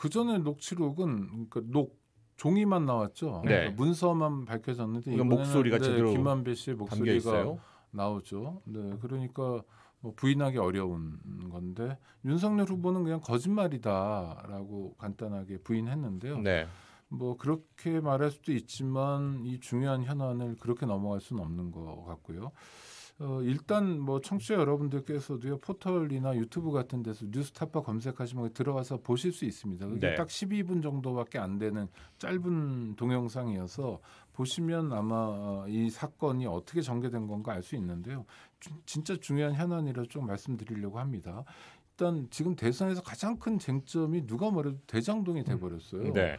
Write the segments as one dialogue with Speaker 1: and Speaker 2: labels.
Speaker 1: 그 전에 녹취록은 그러니까 종이만 나왔죠.
Speaker 2: 네.
Speaker 1: 그러니까 문서만 밝혀졌는데
Speaker 2: 이건 목소리가 제대로
Speaker 1: 김만배 씨의
Speaker 2: 담겨
Speaker 1: 목소리가
Speaker 2: 있어요.
Speaker 1: 나오죠. 네, 그러니까 뭐 부인하기 어려운 건데 윤석열 후보는 그냥 거짓말이다라고 간단하게 부인했는데요.
Speaker 2: 네.
Speaker 1: 뭐 그렇게 말할 수도 있지만 이 중요한 현안을 그렇게 넘어갈 수는 없는 것 같고요. 일단 뭐 청취자 여러분들께서도요 포털이나 유튜브 같은 데서 뉴스타파 검색하시면 들어가서 보실 수 있습니다. 그게
Speaker 2: 네.
Speaker 1: 딱 12분 정도밖에 안 되는 짧은 동영상이어서 보시면 아마 이 사건이 어떻게 전개된 건가 알 수 있는데요. 진짜 중요한 현안이라 좀 말씀드리려고 합니다. 일단 지금 대선에서 가장 큰 쟁점이 누가 뭐래도 대장동이 돼버렸어요.
Speaker 2: 네.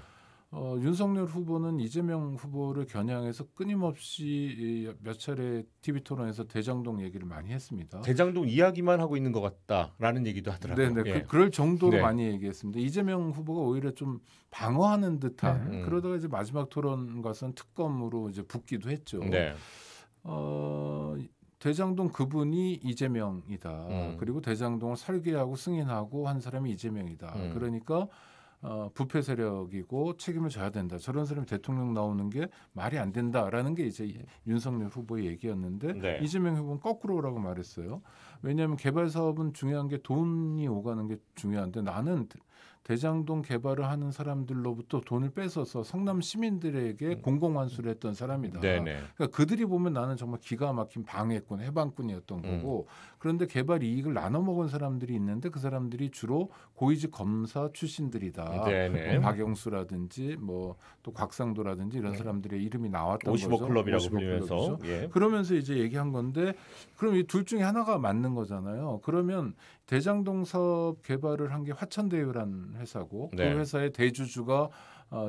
Speaker 1: 윤석열 후보는 이재명 후보를 겨냥해서 끊임없이 몇 차례 TV 토론에서 대장동 얘기를 많이 했습니다.
Speaker 2: 대장동 이야기만 하고 있는 것 같다라는 얘기도 하더라고요.
Speaker 1: 네네.
Speaker 2: 예.
Speaker 1: 그럴 정도로
Speaker 2: 네.
Speaker 1: 많이 얘기했습니다. 이재명 후보가 오히려 좀 방어하는 듯한 그러다가 이제 마지막 토론 가서는 특검으로 이제 붙기도 했죠.
Speaker 2: 네.
Speaker 1: 대장동 그분이 이재명이다. 그리고 대장동을 설계하고 승인하고 한 사람이 이재명이다. 그러니까 부패 세력이고 책임을 져야 된다. 저런 사람이 대통령 나오는 게 말이 안 된다라는 게 이제 윤석열 후보의 얘기였는데
Speaker 2: 네.
Speaker 1: 이재명 후보는 거꾸로라고 말했어요. 왜냐하면 개발 사업은 중요한 게 돈이 오가는 게 중요한데 나는 대장동 개발을 하는 사람들로부터 돈을 뺏어서 성남 시민들에게 공공환수를 했던 사람이다.
Speaker 2: 네네.
Speaker 1: 그러니까 그들이 보면 나는 정말 기가 막힌 방해꾼, 해방꾼이었던 거고 그런데 개발 이익을 나눠 먹은 사람들이 있는데 그 사람들이 주로 고위직 검사 출신들이다.
Speaker 2: 네네.
Speaker 1: 박영수라든지 뭐 또 곽상도라든지 이런 사람들의 이름이 나왔던
Speaker 2: 55
Speaker 1: 거죠.
Speaker 2: 클럽이라고
Speaker 1: 55
Speaker 2: 불리면서.
Speaker 1: 클럽이죠.
Speaker 2: 예.
Speaker 1: 그러면서 이제 얘기한 건데 그럼 이 둘 중에 하나가 맞는 거잖아요. 그러면 대장동 사업 개발을 한 게 화천대유라는 회사고
Speaker 2: 네.
Speaker 1: 그 회사의 대주주가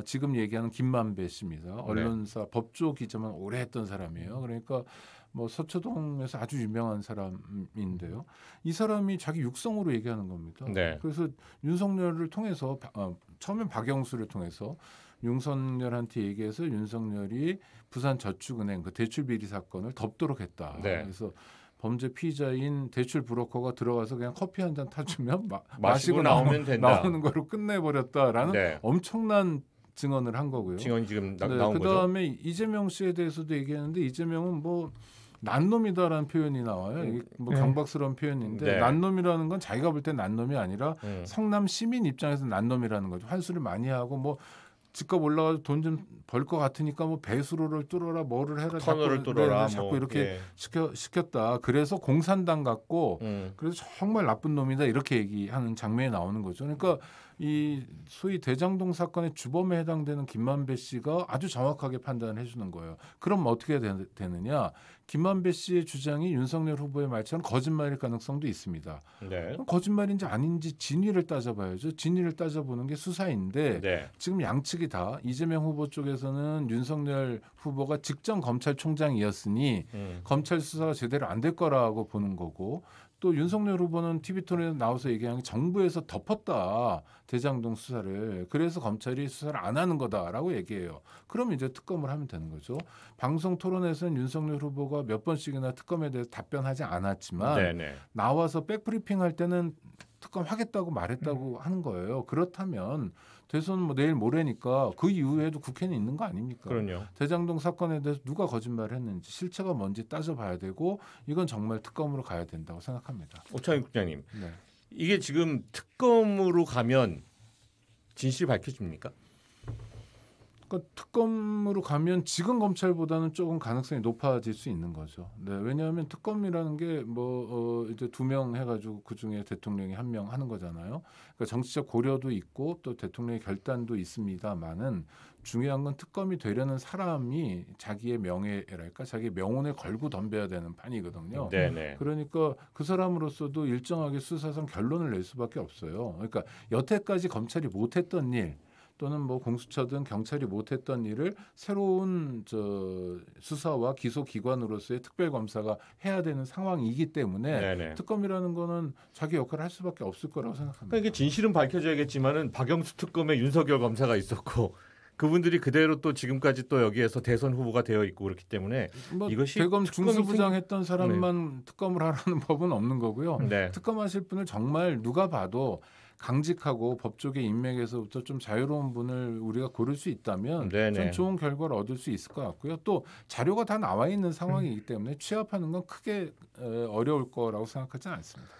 Speaker 1: 지금 얘기하는 김만배 씨입니다. 언론사 법조 기자만 오래 했던 사람이에요. 그러니까 뭐 서초동에서 아주 유명한 사람인데요. 이 사람이 자기 육성으로 얘기하는 겁니다.
Speaker 2: 네.
Speaker 1: 그래서 윤석열을 통해서 처음엔 박영수를 통해서 윤석열한테 얘기해서 윤석열이 부산저축은행 그 대출 비리 사건을 덮도록 했다.
Speaker 2: 네.
Speaker 1: 그래서 범죄 피의자인 대출 브로커가 들어가서 그냥 커피 한 잔 타주면
Speaker 2: 마시고 나오면 된다.
Speaker 1: 나오는 거로 끝내버렸다라는
Speaker 2: 네.
Speaker 1: 엄청난 증언을 한 거고요.
Speaker 2: 증언이 지금
Speaker 1: 네,
Speaker 2: 나온 거죠.
Speaker 1: 그다음에 이재명 씨에 대해서도 얘기했는데 이재명은 뭐 난놈이다라는 표현이 나와요. 이게 뭐 경박스러운 표현인데
Speaker 2: 네.
Speaker 1: 난놈이라는 건 자기가 볼 때 난놈이 아니라 성남 시민 입장에서 난놈이라는 거죠. 환수를 많이 하고 뭐 집값 올라가서 돈 좀 벌 것 같으니까 뭐 배수로를 뚫어라 뭐를 해라
Speaker 2: 터널을 뚫어라
Speaker 1: 자꾸
Speaker 2: 뭐,
Speaker 1: 이렇게
Speaker 2: 예.
Speaker 1: 시켰다. 그래서 공산당 같고 그래서 정말 나쁜 놈이다 이렇게 얘기하는 장면이 나오는 거죠. 그러니까 이 소위 대장동 사건의 주범에 해당되는 김만배 씨가 아주 정확하게 판단을 해주는 거예요. 그럼 어떻게 되느냐? 김만배 씨의 주장이 윤석열 후보의 말처럼 거짓말일 가능성도 있습니다.
Speaker 2: 네.
Speaker 1: 거짓말인지 아닌지 진위를 따져봐야죠. 진위를 따져보는 게 수사인데
Speaker 2: 네.
Speaker 1: 지금 양측이 다 이재명 후보 쪽에서는 윤석열 후보가 직전 검찰총장이었으니 검찰 수사가 제대로 안 될 거라고 보는 거고 또 윤석열 후보는 TV토론에 나와서 얘기한 게 정부에서 덮었다. 대장동 수사를. 그래서 검찰이 수사를 안 하는 거다라고 얘기해요. 그럼 이제 특검을 하면 되는 거죠. 방송 토론에서는 윤석열 후보가 몇 번씩이나 특검에 대해서 답변하지 않았지만
Speaker 2: 네네.
Speaker 1: 나와서 백브리핑 할 때는 특검 하겠다고 말했다고 하는 거예요. 그렇다면 대선은 뭐 내일 모레니까 그 이후에도 국회는 있는 거 아닙니까?
Speaker 2: 그럼요.
Speaker 1: 대장동 사건에 대해서 누가 거짓말을 했는지 실체가 뭔지 따져봐야 되고 이건 정말 특검으로 가야 된다고 생각합니다.
Speaker 2: 오창익 국장님.
Speaker 1: 네.
Speaker 2: 이게 지금 특검으로 가면 진실이 밝혀집니까?
Speaker 1: 그러니까 특검으로 가면 지금 검찰보다는 조금 가능성이 높아질 수 있는 거죠. 네, 왜냐하면 특검이라는 게 뭐 이제 2명 해가지고 그 중에 대통령이 1명 하는 거잖아요. 그러니까 정치적 고려도 있고 또 대통령의 결단도 있습니다만은 중요한 건 특검이 되려는 사람이 자기의 명예랄까, 자기의 명운을 걸고 덤벼야 되는 판이거든요.
Speaker 2: 네네.
Speaker 1: 그러니까 그 사람으로서도 일정하게 수사상 결론을 낼 수밖에 없어요. 그러니까 여태까지 검찰이 못했던 일. 또는 뭐 공수처든 경찰이 못했던 일을 새로운 수사와 기소 기관으로서의 특별검사가 해야 되는 상황이기 때문에
Speaker 2: 네네.
Speaker 1: 특검이라는 거는 자기 역할을 할 수밖에 없을 거라고 생각합니다.
Speaker 2: 그러니까 이게 진실은 밝혀져야겠지만은 박영수 특검에 윤석열 검사가 있었고 그분들이 그대로 또 지금까지 또 여기에서 대선 후보가 되어 있고 그렇기 때문에
Speaker 1: 뭐
Speaker 2: 이것이
Speaker 1: 대검
Speaker 2: 특검이
Speaker 1: 중수부장 했던 사람만 특검을 하라는 법은 없는 거고요.
Speaker 2: 네.
Speaker 1: 특검하실 분을 정말 누가 봐도 강직하고 법조계 인맥에서부터 좀 자유로운 분을 우리가 고를 수 있다면
Speaker 2: 네네.
Speaker 1: 좀 좋은 결과를 얻을 수 있을 것 같고요. 또 자료가 다 나와 있는 상황이기 때문에 취합하는 건 크게 어려울 거라고 생각하지 않습니다.